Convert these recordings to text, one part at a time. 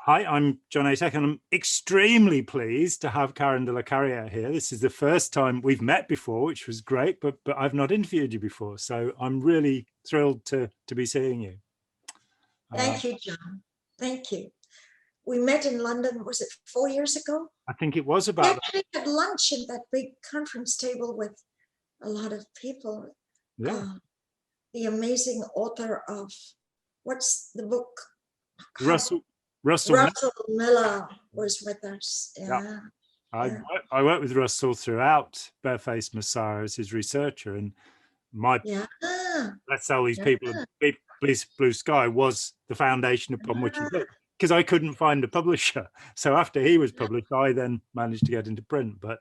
Hi, I'm Jon Atack, and I'm extremely pleased to have Karen de la Carriere here. This is the first time we've met before, which was great, but I've not interviewed you before, so I'm really thrilled to be seeing you. Thank you, Jon. Thank you. We met in London, was it 4 years ago? I think it was We about actually had lunch at that big conference table with a lot of people. yeah. The amazing author of, what's the book? Russell Miller was with us. Yeah. I worked with Russell throughout Barefaced Messiah as his researcher, and my Let's Sell These People a Blue Sky was the foundation upon which he built, because I couldn't find a publisher. So after he was published, I then managed to get into print. But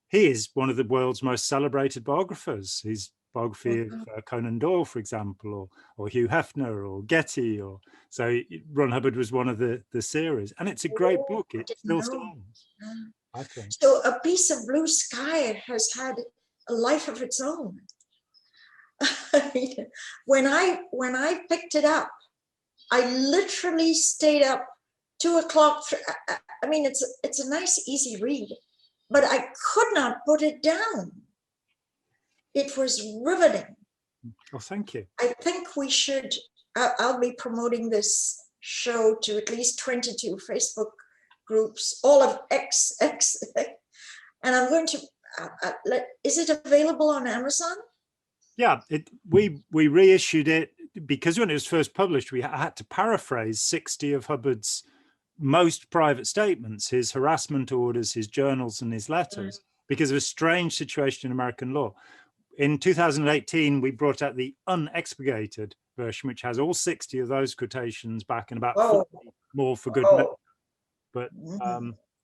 he is one of the world's most celebrated biographers. His biography of Conan Doyle, for example, or Hugh Hefner, or Getty, or so Ron Hubbard was one of the series, and it's a great book. It still stands, I think. So A Piece of Blue Sky has had a life of its own. When I picked it up, I literally stayed up 2 o'clock. I mean, it's a nice, easy read, but I could not put it down. It was riveting. Oh, thank you. I think we should, I'll be promoting this show to at least 22 Facebook groups, all of X, and I'm going to, is it available on Amazon? Yeah, we reissued it because when it was first published, we had to paraphrase 60 of Hubbard's most private statements, his harassment orders, his journals, and his letters, because of a strange situation in American law. In 2018, we brought out the unexpurgated version, which has all 60 of those quotations back and about 40 more for good measure. But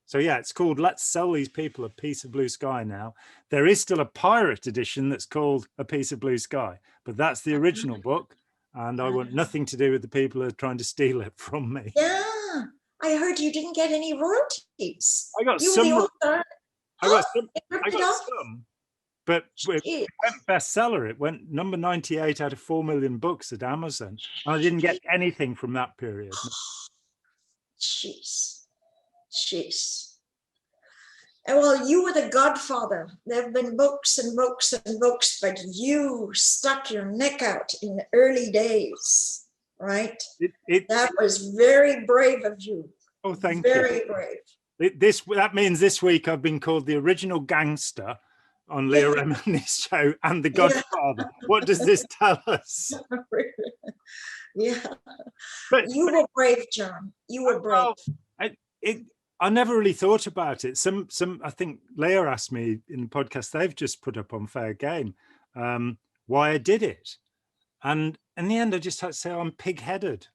so yeah, it's called Let's Sell These People a Piece of Blue Sky now. There is still a pirate edition that's called A Piece of Blue Sky, but that's the original book, and I want nothing to do with the people who are trying to steal it from me. Yeah, I heard you didn't get any royalties. I got some. But it went bestseller. It went number 98 out of 4 million books at Amazon, and I didn't get anything from that period. Jeez. And well, you were the godfather. There have been books and books and books, but you stuck your neck out in the early days, right? That was very brave of you. Oh, thank you. Very brave. That means this week I've been called the original gangster on Leah Remini's show and the godfather. What does this tell us? Yeah, but you were brave, Jon. You were brave. I never really thought about it. I think Leah asked me in the podcast they've just put up on Fair Game why I did it, and in the end I just had to say I'm pig-headed.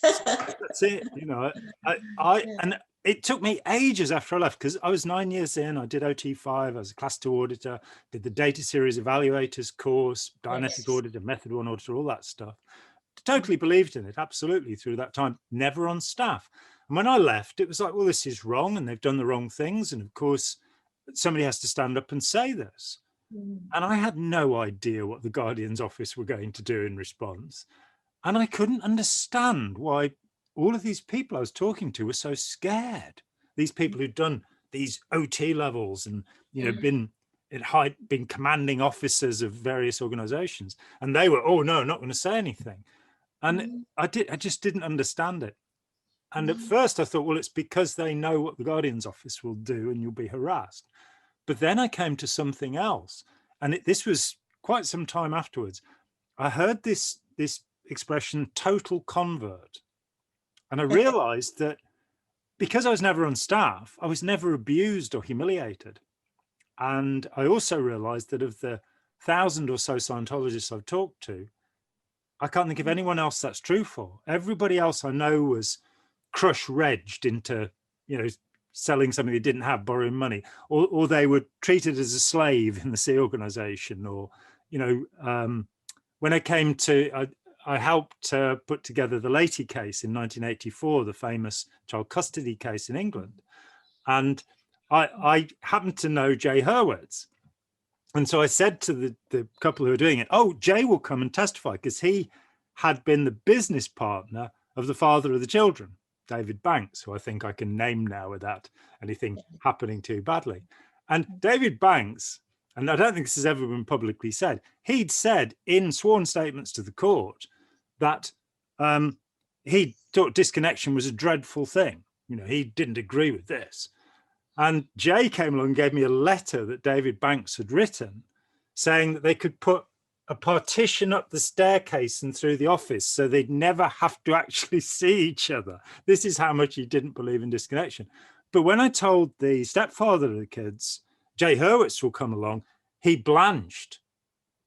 That's it, you know. And it took me ages after I left, because I was 9 years in. I did OT5. I was a class 2 auditor, did the data series evaluators course, Dianetic auditor, method 1 auditor, all that stuff. Totally believed in it, absolutely, through that time, never on staff. And when I left, it was like, well, this is wrong, and they've done the wrong things. And of course, somebody has to stand up and say this. And I had no idea what the Guardian's office were going to do in response. And I couldn't understand why all of these people I was talking to were so scared. These people who'd done these OT levels and, you know, been commanding officers of various organizations, and they were, oh no, not going to say anything. And I just didn't understand it. And at first I thought, well, it's because they know what the Guardian's office will do and you'll be harassed. But then I came to something else, and this was quite some time afterwards. I heard this expression, total convert. And I realized that because I was never on staff, I was never abused or humiliated. And I also realized that of the 1,000 or so Scientologists I've talked to, I can't think of anyone else that's true for. Everybody else I know was crush-regged into, you know, selling something they didn't have, borrowing money, or they were treated as a slave in the C organization, or, you know, when I came to, I helped put together the Leahy case in 1984, the famous child custody case in England. And I happened to know Jay Hurwitz. And so I said to the couple who were doing it, oh, Jay will come and testify, because he had been the business partner of the father of the children, David Banks, who I think I can name now without anything happening too badly. And David Banks, and I don't think this has ever been publicly said, he'd said in sworn statements to the court that he thought disconnection was a dreadful thing. You know, he didn't agree with this. And Jay came along and gave me a letter that David Banks had written saying that they could put a partition up the staircase and through the office so they'd never have to actually see each other. This is how much he didn't believe in disconnection. But when I told the stepfather of the kids, Jay Hurwitz will come along, he blanched.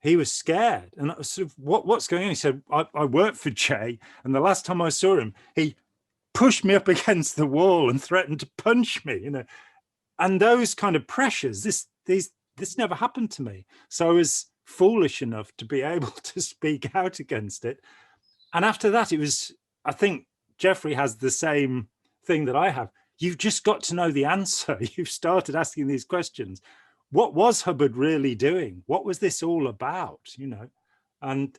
He was scared. And I was sort of, what's going on? He said, I work for Jay. And the last time I saw him, he pushed me up against the wall and threatened to punch me, you know. And those kind of pressures, this never happened to me. So I was foolish enough to be able to speak out against it. And after that, it was, I think Jeffrey has the same thing that I have. You've just got to know the answer. You've started asking these questions. What was Hubbard really doing? What was this all about? You know, and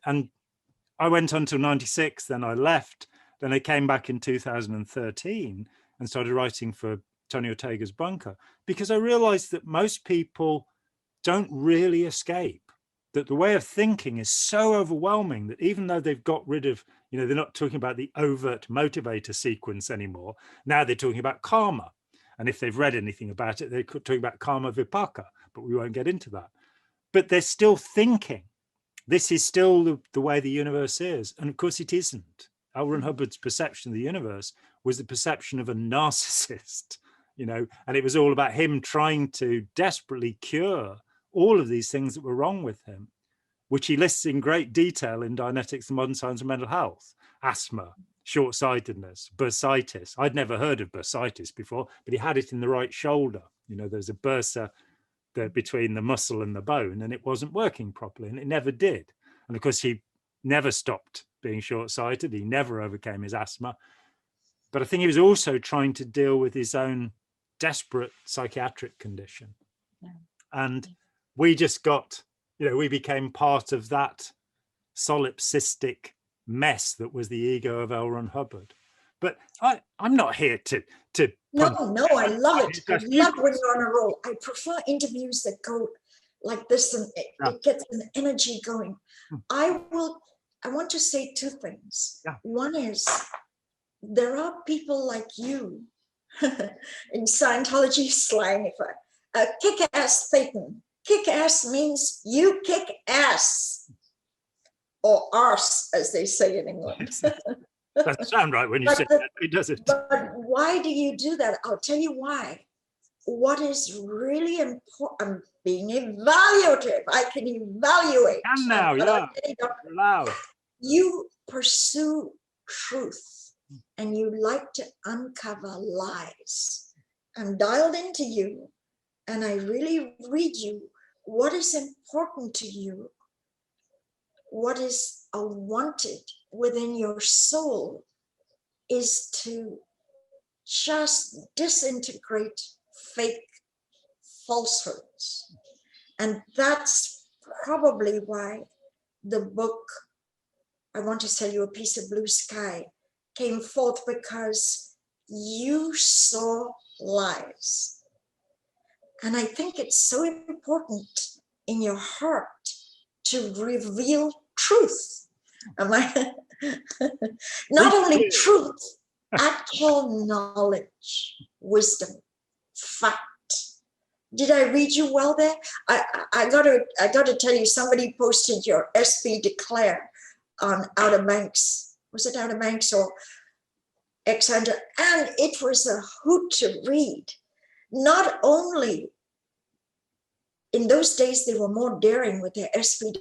I went on till 96, then I left, then I came back in 2013 and started writing for Tony Ortega's Bunker, because I realized that most people don't really escape, that the way of thinking is so overwhelming that even though they've got rid of, you know, they're not talking about the overt motivator sequence anymore. Now they're talking about karma. And if they've read anything about it, they're talking about karma vipaka, but we won't get into that. But they're still thinking. This is still the way the universe is. And of course it isn't. L. Ron Hubbard's perception of the universe was the perception of a narcissist, you know, and it was all about him trying to desperately cure all of these things that were wrong with him, which he lists in great detail in Dianetics, the Modern Science of Mental Health: asthma, short-sightedness, bursitis. I'd never heard of bursitis before, but he had it in the right shoulder. You know, there's a bursa there between the muscle and the bone, and it wasn't working properly, and it never did. And of course, he never stopped being short-sighted. He never overcame his asthma. But I think he was also trying to deal with his own desperate psychiatric condition. Yeah. And we just got, you know, we became part of that solipsistic mess that was the ego of L. Ron Hubbard. But I'm not here to No, I love it. I love when you're on a roll. I prefer interviews that go like this, and it gets an energy going. I want to say two things. Yeah. One is, there are people like you in Scientology slang, kick-ass Satan. Kick-ass means you kick ass, or arse, as they say in England. Doesn't sound right when you say that, does it? But why do you do that? I'll tell you why. What is really important, I'm being evaluative. I can evaluate. And now, yeah, loud. You pursue truth and you like to uncover lies. I'm dialed into you and I really read you. What is important to you? What is wanted within your soul is to just disintegrate fake falsehoods. And that's probably why the book, I Want to Sell You a Piece of Blue Sky, came forth, because you saw lies. And I think it's so important in your heart to reveal truth. Not only truth, actual knowledge, wisdom, fact. Did I read you well there? I got to tell you, somebody posted your SB Declare on Outer Banks. Was it Outer Banks or Exander? And it was a hoot to read. Not only in those days, they were more daring with their SB,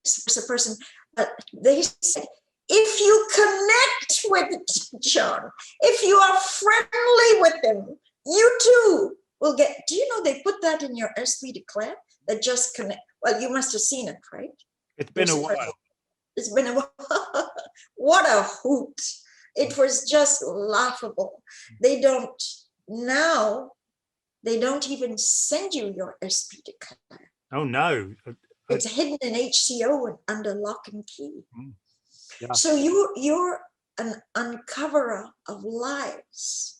Suppressive Person, but they said, if you connect with Jon, if you are friendly with him, you too will get. Do you know they put that in your SB Declare? That just connect. Well, you must have seen it, right? It's been a while. It's been a while. What a hoot. It was just laughable. They don't even send you your SB Declare. Oh, no. It's hidden in HCO and under lock and key. Yeah. So you're an uncoverer of lies.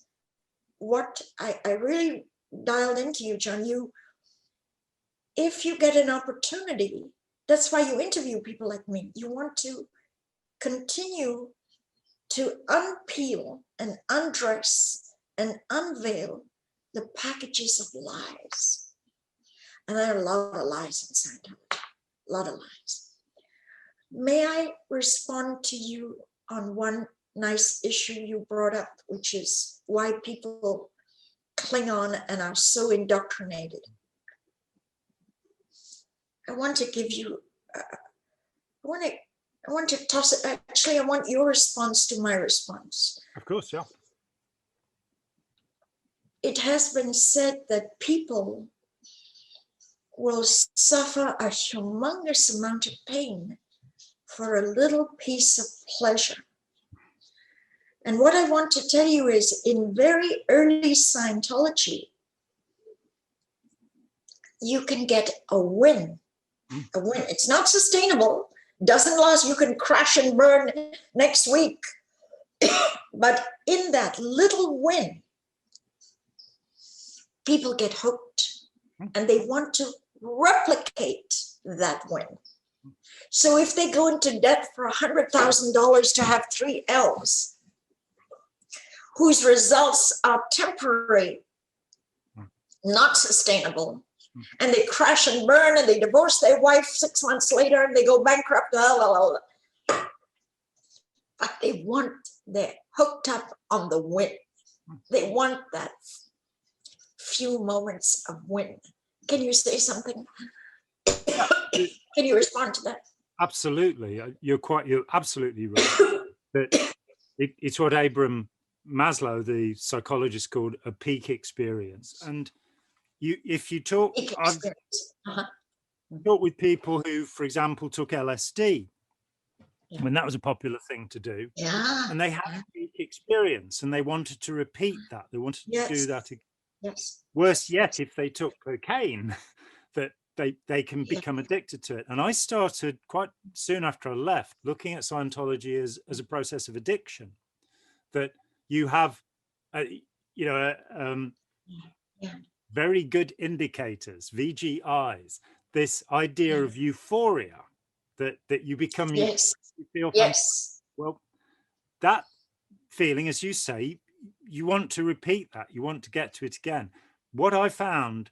What I really dialed into you, Jon, if you get an opportunity, that's why you interview people like me. You want to continue to unpeel and undress and unveil the packages of lies. And there are a lot of lies in Scientology, a lot of lies. May I respond to you on one nice issue you brought up, which is why people cling on and are so indoctrinated? I want to give you, I want to toss it, actually, I want your response to my response. Of course, yeah. It has been said that people will suffer a humongous amount of pain for a little piece of pleasure. And what I want to tell you is, in very early Scientology, you can get a win. A win. It's not sustainable, doesn't last, you can crash and burn next week. But in that little win, people get hooked and they want to replicate that win. So if they go into debt for $100,000 to have 3 L's, whose results are temporary, not sustainable, and they crash and burn and they divorce their wife 6 months later and they go bankrupt, but they're hooked up on the win. They want that few moments of win. Can you say something? Can you respond to that? Absolutely. You're absolutely right. That it's what Abraham Maslow, the psychologist, called a peak experience. And if you talk, I've talked with people who, for example, took LSD when that was a popular thing to do. Yeah. And they had a peak experience and they wanted to repeat that. They wanted to do that again. Yes. Worse yet, if they took cocaine, that they can become addicted to it. And I started quite soon after I left looking at Scientology as a process of addiction, that you have, very good indicators, VGIs, this idea of euphoria, that you become, you feel fantastic. Well, that feeling, as you say, you want to repeat that, you want to get to it again. What I found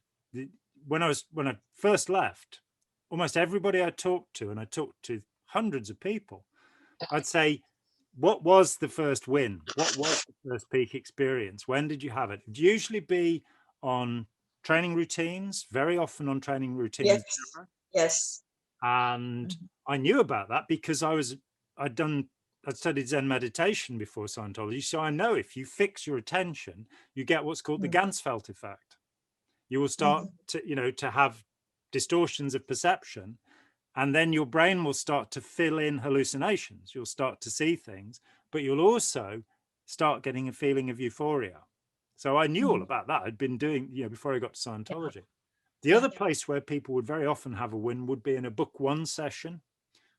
when I first left, almost everybody I talked to, and I talked to hundreds of people, I'd say, what was the first win? What was the first peak experience? When did you have it? It'd usually be on training routines, very often on training routines. Yes. And I knew about that because I'd studied Zen meditation before Scientology. So I know if you fix your attention, you get what's called the Ganzfeld effect. You will start to have distortions of perception, and then your brain will start to fill in hallucinations. You'll start to see things, but you'll also start getting a feeling of euphoria. So I knew all about that. I'd been doing, before I got to Scientology. The other place where people would very often have a win would be in a book 1 session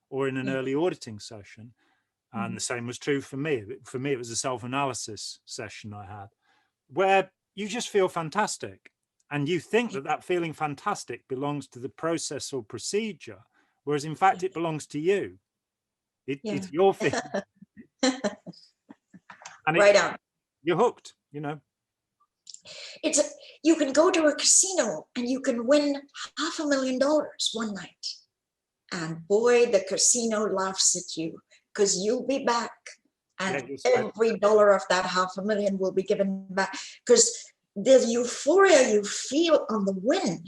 or in an early auditing session. And the same was true for me. For me, it was a self-analysis session I had, where you just feel fantastic. And you think that feeling fantastic belongs to the process or procedure, whereas in fact, it belongs to you. It's your feeling. And right on. You're hooked, You can go to a casino and you can win $500,000 one night. And boy, the casino laughs at you because you'll be back. And every dollar of that $500,000 will be given back, because the euphoria you feel on the win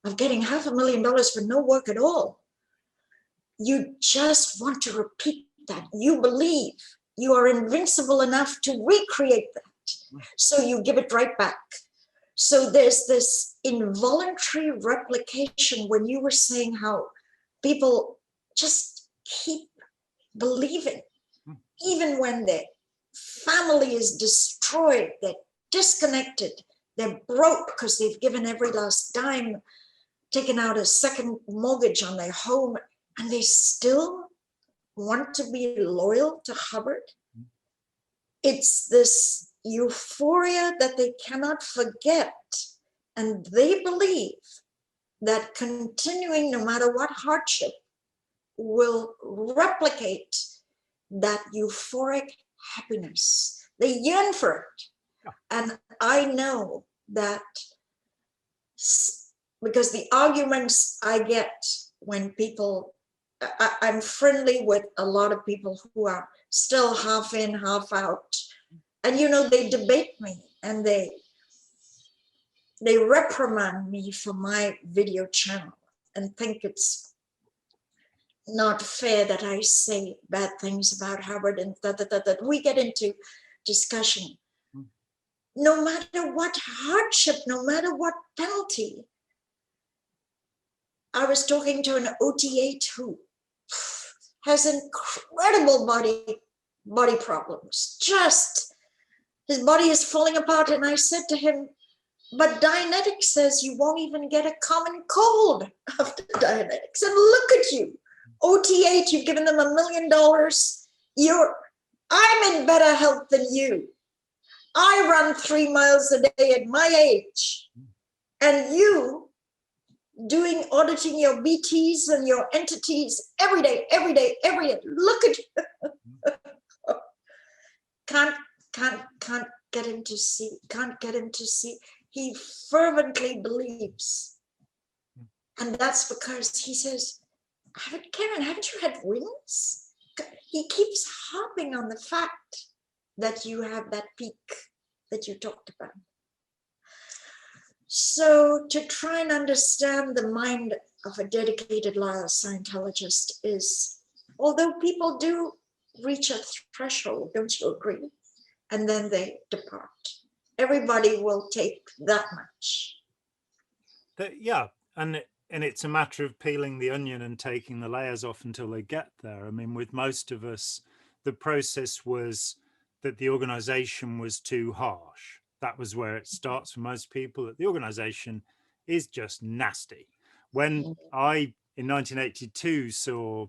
of getting $500,000 for no work at all, you just want to repeat that. You believe you are invincible enough to recreate that. So you give it right back. So there's this involuntary replication when you were saying how people just keep believing, even when their family is destroyed, they're disconnected, they're broke because they've given every last dime, taken out a second mortgage on their home, and they still want to be loyal to Hubbard. it's this euphoria that they cannot forget. And they believe that continuing, no matter what hardship, will replicate that euphoric happiness. They yearn for it. Yeah. And I know that because the arguments I get when people, I'm friendly with a lot of people who are still half in, half out. And, you know, they debate me and they reprimand me for my video channel and think it's not fair that I say bad things about Harvard and that. We get into discussion. No matter what hardship, no matter what penalty. I was talking to an OT8 who has incredible body problems. Just his body is falling apart. And I said to him, but Dianetics says you won't even get a common cold after Dianetics. And look at you, OT8, you've given them $1 million. I'm in better health than you. I run 3 miles a day at my age. And you doing auditing your BTs and your entities every day. Look at you. Can't get him to see. He fervently believes. And that's because he says, Karen, haven't you had wings? He keeps harping on the fact that you have that peak that you talked about. So to try and understand the mind of a dedicated loyal Scientologist is, although people do reach a threshold, don't you agree? And then they depart. Everybody will take that much. Yeah, and it's a matter of peeling the onion and taking the layers off until they get there. I mean, with most of us, the process was that the organization was too harsh. That was where it starts for most people, that the organization is just nasty. When I, in 1982, saw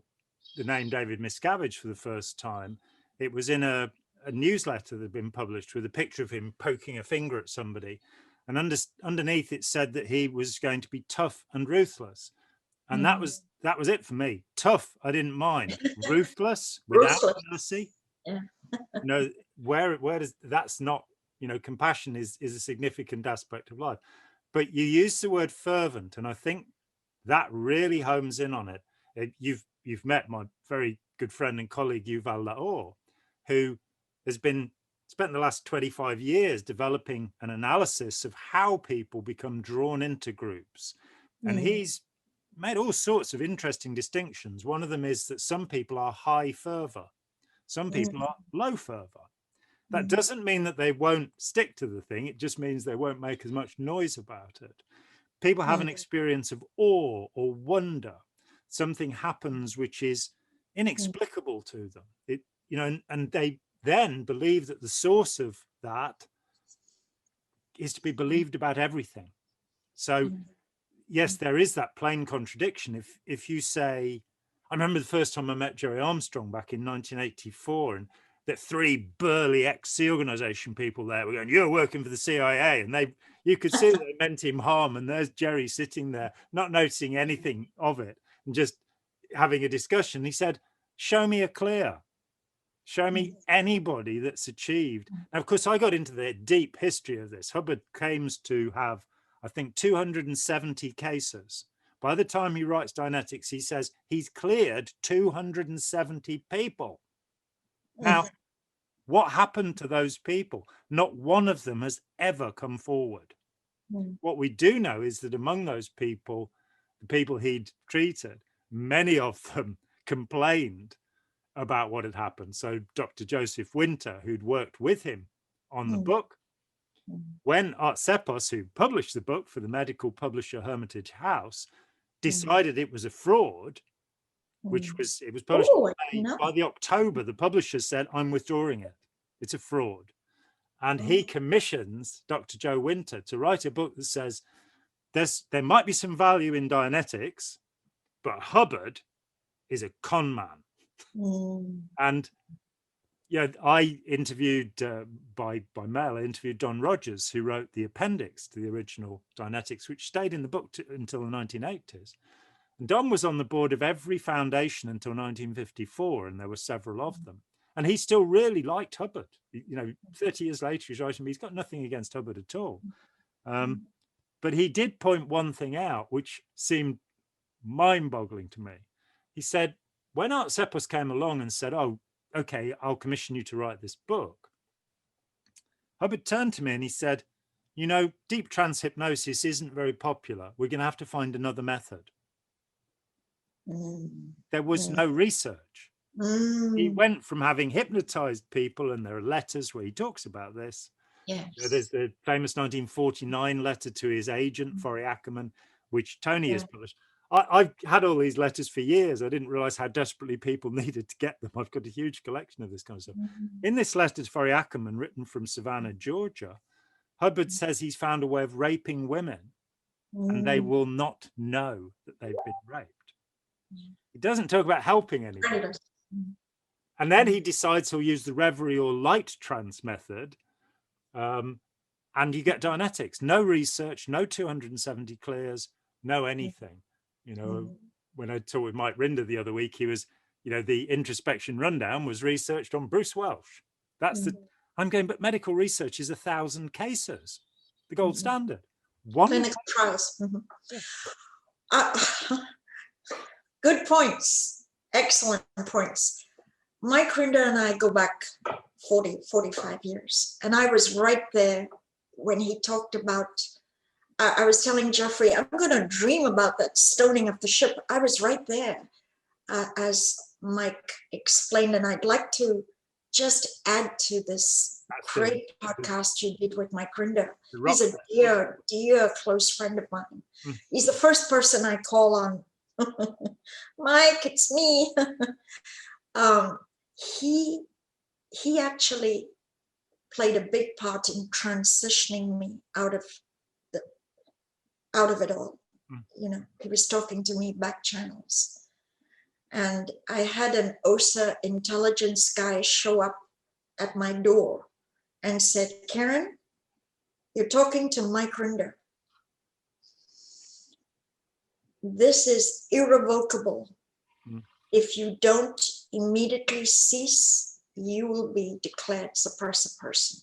the name David Miscavige for the first time, it was in a newsletter that had been published with a picture of him poking a finger at somebody. And underneath it said that he was going to be tough and ruthless. And that was it for me. Tough, I didn't mind. Ruthless, without mercy. Yeah. You know, where does, that's not, you know, compassion is a significant aspect of life. But you use the word fervent, and I think that really homes in on it. You've met my very good friend and colleague Yuval Laor, who has spent the last 25 years developing an analysis of how people become drawn into groups. And he's made all sorts of interesting distinctions. One of them is that some people are high fervor, some people are low fervor. That doesn't mean that they won't stick to the thing. It just means they won't make as much noise about it. People have an experience of awe or wonder. Something happens which is inexplicable to them. It, you know, and they then believe that the source of that is to be believed about everything. So yes, there is that plain contradiction. If you say, I remember the first time I met Jerry Armstrong back in 1984, and the 3 burly ex-Sea organization people there were going, you're working for the CIA. And you could see that they meant him harm. And there's Jerry sitting there, not noticing anything of it and just having a discussion. He said, show me a clear. Show me anybody that's achieved. Now, of course, I got into the deep history of this. Hubbard claims to have, I think, 270 cases. By the time he writes Dianetics, he says he's cleared 270 people. Now, what happened to those people? Not one of them has ever come forward. What we do know is that among those people, the people he'd treated, many of them complained about what had happened. So Dr. Joseph Winter, who'd worked with him on the book, when Art Sepos, who published the book for the medical publisher Hermitage House, decided it was a fraud, it was published by the October, the publisher said, I'm withdrawing it. It's a fraud. And he commissions Dr. Joe Winter to write a book that says there might be some value in Dianetics, but Hubbard is a con man. And yeah, I interviewed by mail. I interviewed Don Rogers, who wrote the appendix to the original Dianetics, which stayed in the book until the 1980s. And Don was on the board of every foundation until 1954, and there were several of them. And he still really liked Hubbard. 30 years later, he's writing me, he's got nothing against Hubbard at all. But he did point one thing out, which seemed mind-boggling to me. He said, when Art Ceppos came along and said, oh, okay, I'll commission you to write this book, Hubbard turned to me and he said, deep trance hypnosis isn't very popular. We're going to have to find another method. There was no research. He went from having hypnotized people, and there are letters where he talks about this. Yes. There's the famous 1949 letter to his agent, Forry Ackerman, which Tony has published. I've had all these letters for years. I didn't realize how desperately people needed to get them. I've got a huge collection of this kind of stuff. In this letter to Forry Ackerman, written from Savannah, Georgia, Hubbard says he's found a way of raping women, and they will not know that they've been raped. He doesn't talk about helping anyone. And then he decides he'll use the reverie or light trance method, and you get Dianetics. No research, no 270 clears, no anything. When I talked with Mike Rinder the other week, he was, the introspection rundown was researched on Bruce Welch. That's I'm going, but medical research is 1,000 cases, the gold standard. Clinical trials. Good points. Excellent points. Mike Rinder and I go back 45 years. And I was right there when he talked about, I was telling Jeffrey, I'm going to dream about that stoning of the ship. I was right there as Mike explained. And I'd like to just add to this great podcast you did with Mike Rinder. He's a dear, dear close friend of mine. He's the first person I call on. Mike, it's me. He actually played a big part in transitioning me out of it all. He was talking to me back channels, and I had an OSA intelligence guy show up at my door and said, Karen, you're talking to Mike Rinder. This is irrevocable. If you don't immediately cease, you will be declared suppressive person.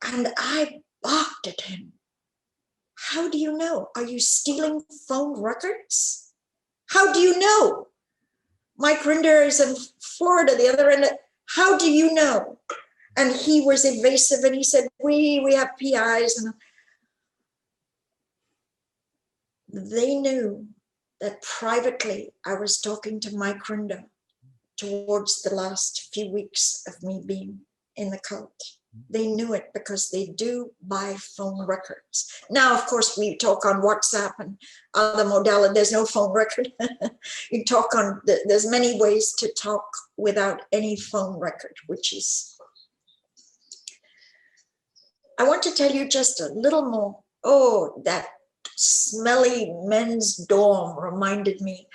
And I balked at him. How do you know? Are you stealing phone records? How do you know? Mike Rinder is in Florida, the other end. How do you know? And he was evasive, and he said, we have PIs. And they knew that privately I was talking to Mike Rinder towards the last few weeks of me being in the cult. They knew it because they do buy phone records. Now, of course, we talk on WhatsApp and other modalities. There's no phone record. You talk on, there's many ways to talk without any phone record, which is, I want to tell you just a little more. Oh, that smelly men's dorm reminded me.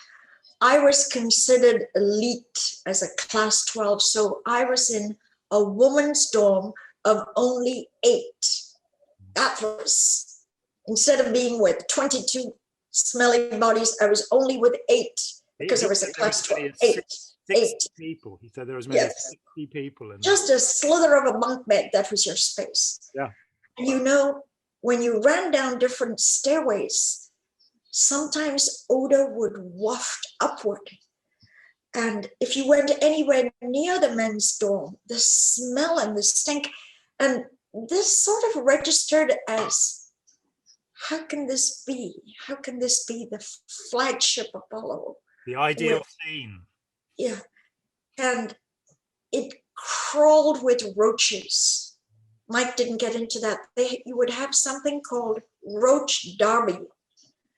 I was considered elite as a class 12. So I was in a woman's dorm of only 8. That was, instead of being with 22 smelly bodies, I was only with 8 because I was a class 12. 8 people. He said there was maybe 60 people. Just a slither of a bunk bed, that was your space. Yeah. And when you ran down different stairways, sometimes odor would waft upward. And if you went anywhere near the men's dorm, the smell and the stink, and this sort of registered as, how can this be? How can this be the flagship Apollo? The ideal scene. Yeah. And it crawled with roaches. Mike didn't get into that. You would have something called roach derby.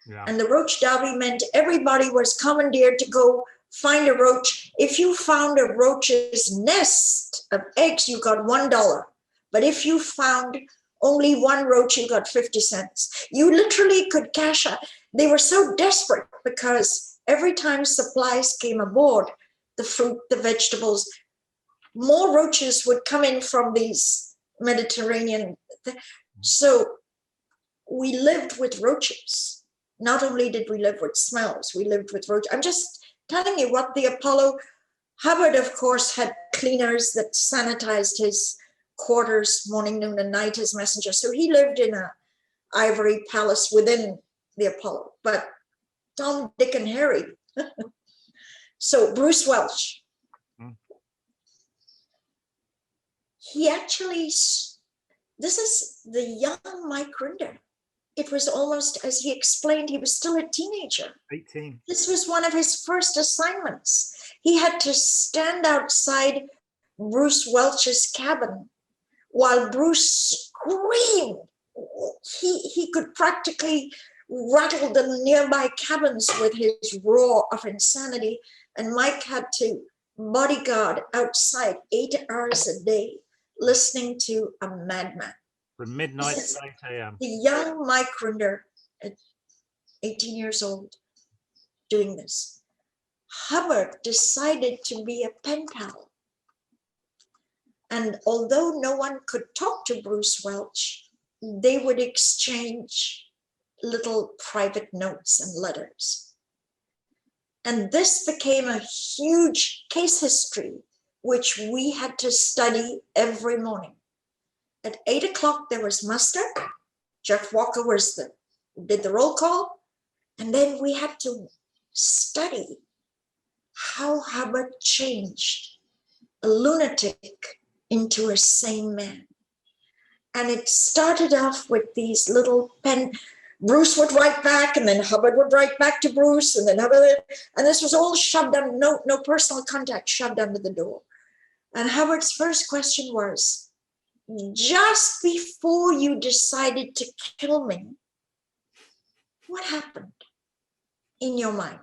Yeah. And the roach derby meant everybody was commandeered to go find a roach. If you found a roach's nest of eggs, you got $1. But if you found only one roach, you got 50 cents. You literally could cash out. They were so desperate because every time supplies came aboard, the fruit, the vegetables, more roaches would come in from these Mediterranean. So we lived with roaches. Not only did we live with smells, we lived with roaches. I'm just telling you what the Apollo. Hubbard, of course, had cleaners that sanitized his quarters morning, noon, and night as messenger. So he lived in a ivory palace within the Apollo. But Tom, Dick, and Harry. So Bruce Welch. He actually, this is the young Mike Rinder. It was almost, as he explained, he was still a teenager. 18. This was one of his first assignments. He had to stand outside Bruce Welch's cabin while Bruce screamed. He could practically rattle the nearby cabins with his roar of insanity. And Mike had to bodyguard outside 8 hours a day, listening to a madman. From midnight to 8 a.m. The young Mike Rinder, at 18 years old, doing this. Hubbard decided to be a pen pal. And although no one could talk to Bruce Welch, they would exchange little private notes and letters. And this became a huge case history, which we had to study every morning. At 8 o'clock, there was muster. Jeff Walker did the roll call. And then we had to study how Hubbard changed a lunatic into a sane man. And it started off with these little Bruce would write back, and then Hubbard would write back to Bruce, and then Hubbard, and this was all shoved under, no personal contact, shoved under the door. And Hubbard's first question was, just before you decided to kill me, what happened in your mind?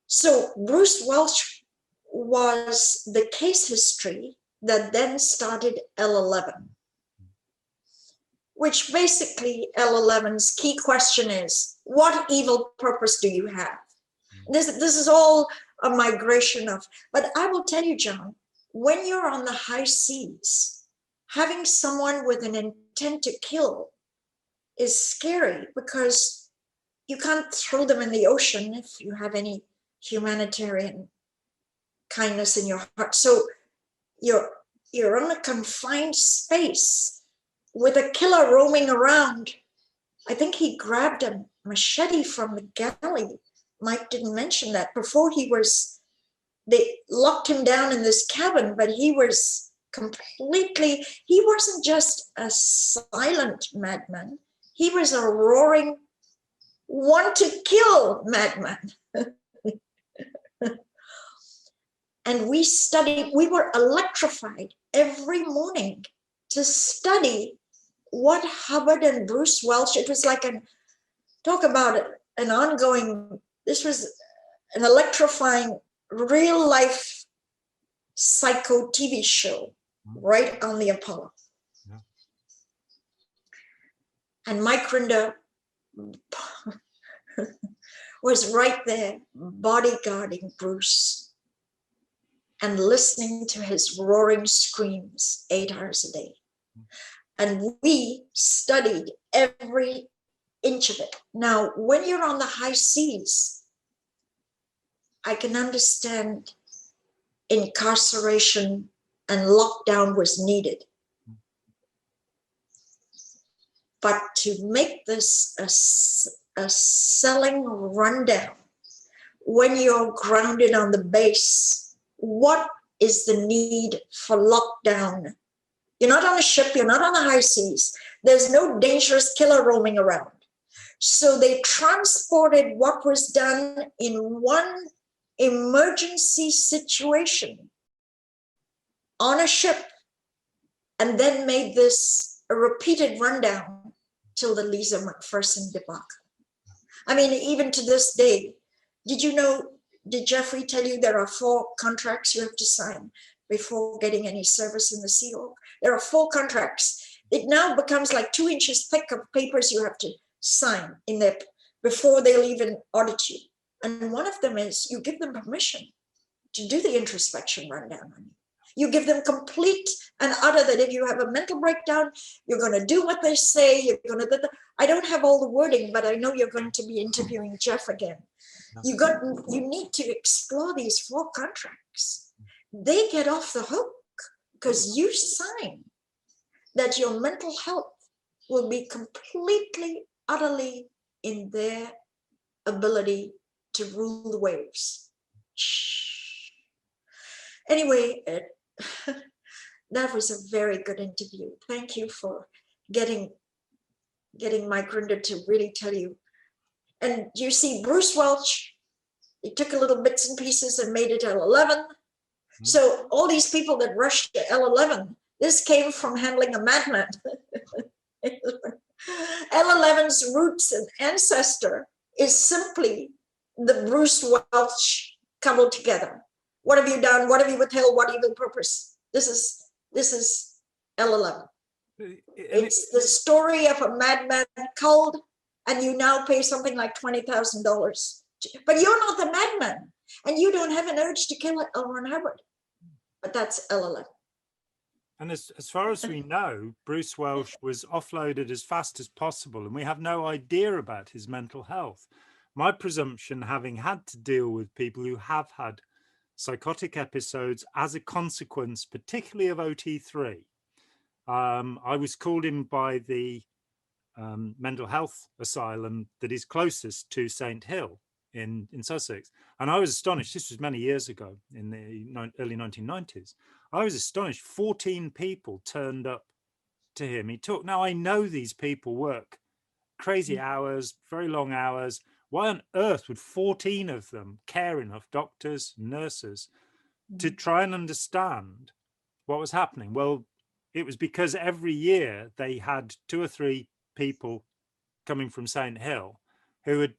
So Bruce Welch was the case history that then started L11, which basically L11's key question is, what evil purpose do you have? This is all a migration of, but I will tell you, John, when you're on the high seas, having someone with an intent to kill is scary because you can't throw them in the ocean if you have any humanitarian kindness in your heart. So you're on a confined space with a killer roaming around. I think he grabbed a machete from the galley. Mike didn't mention that. Before they locked him down in this cabin, but he was he wasn't just a silent madman. He was a roaring, want to kill madman. And we were electrified every morning to study what Hubbard and Bruce Welch, it was like talk about an ongoing, this was an electrifying real life psycho TV show right on the Apollo. Yeah. And Mike Rinder was right there bodyguarding Bruce and listening to his roaring screams 8 hours a day. And we studied every inch of it. Now, when you're on the high seas, I can understand incarceration and lockdown was needed. But to make this a selling rundown, when you're grounded on the base, what is the need for lockdown? You're not on a ship, you're not on the high seas. There's no dangerous killer roaming around. So they transported what was done in one emergency situation on a ship and then made this a repeated rundown till the Lisa Mcpherson debacle. I mean, even to this day, did Jeffrey tell you there are 4 contracts you have to sign before getting any service in the Sea Hawk? There are 4 contracts. It now becomes like 2 inches thick of papers you have to sign in there before they'll even audit you. And one of them is you give them permission to do the introspection rundown on you. You give them complete and utter that if you have a mental breakdown, you're going to do what they say. You're going to. I don't have all the wording, but I know you're going to be interviewing Jeff again. You need to explore these 4 contracts. They get off the hook because you sign that your mental health will be completely, utterly in their ability to rule the waves. Anyway, that was a very good interview. Thank you for getting Mike Rinder to really tell you. And you see Bruce Welch, he took a little bits and pieces and made it L11. So all these people that rushed to L11, this came from handling a madman. L11's roots and ancestor is simply the Bruce Welch coupled together. What have you done? What have you withheld? What evil purpose? This is L11. It's the story of a madman cult, and you now pay something like $20,000. But you're not the madman, and you don't have an urge to kill L. Ron Hubbard. But that's L11. And as far as we know, Bruce Welch was offloaded as fast as possible, and we have no idea about his mental health. My presumption, having had to deal with people who have had psychotic episodes as a consequence, particularly of OT3. I was called in by the mental health asylum that is closest to St. Hill in Sussex. And I was astonished. This was many years ago in the early 1990s. I was astonished. 14 people turned up to him. He talked. Now, I know these people work crazy hours, very long hours. Why on earth would 14 of them care enough, doctors, nurses, to try and understand what was happening? Well, it was because every year they had 2 or 3 people coming from St. Hill who had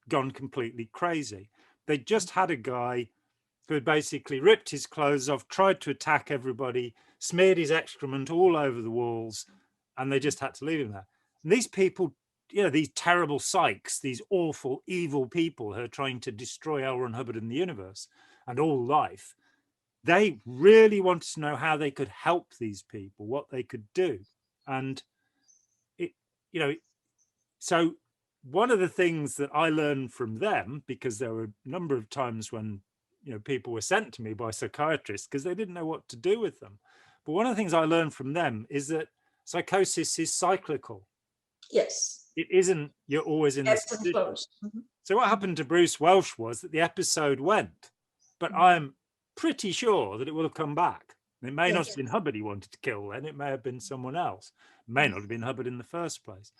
gone completely crazy. They just had a guy who had basically ripped his clothes off, tried to attack everybody, smeared his excrement all over the walls, and they just had to leave him there. And these people, you know, these terrible psychs, these awful, evil people who are trying to destroy L. Ron Hubbard and the universe and all life, they really wanted to know how they could help these people, what they could do. And it, you know, so one of the things that I learned from them, because there were a number of times when, you know, people were sent to me by psychiatrists because they didn't know what to do with them. But one of the things I learned from them is that psychosis is cyclical. Yes. It isn't, you're always in this position. So what happened to Bruce Welch was that the episode went, but I'm pretty sure that it will have come back. It may not have been Hubbard he wanted to kill then, it may have been someone else. It may not have been Hubbard in the first place.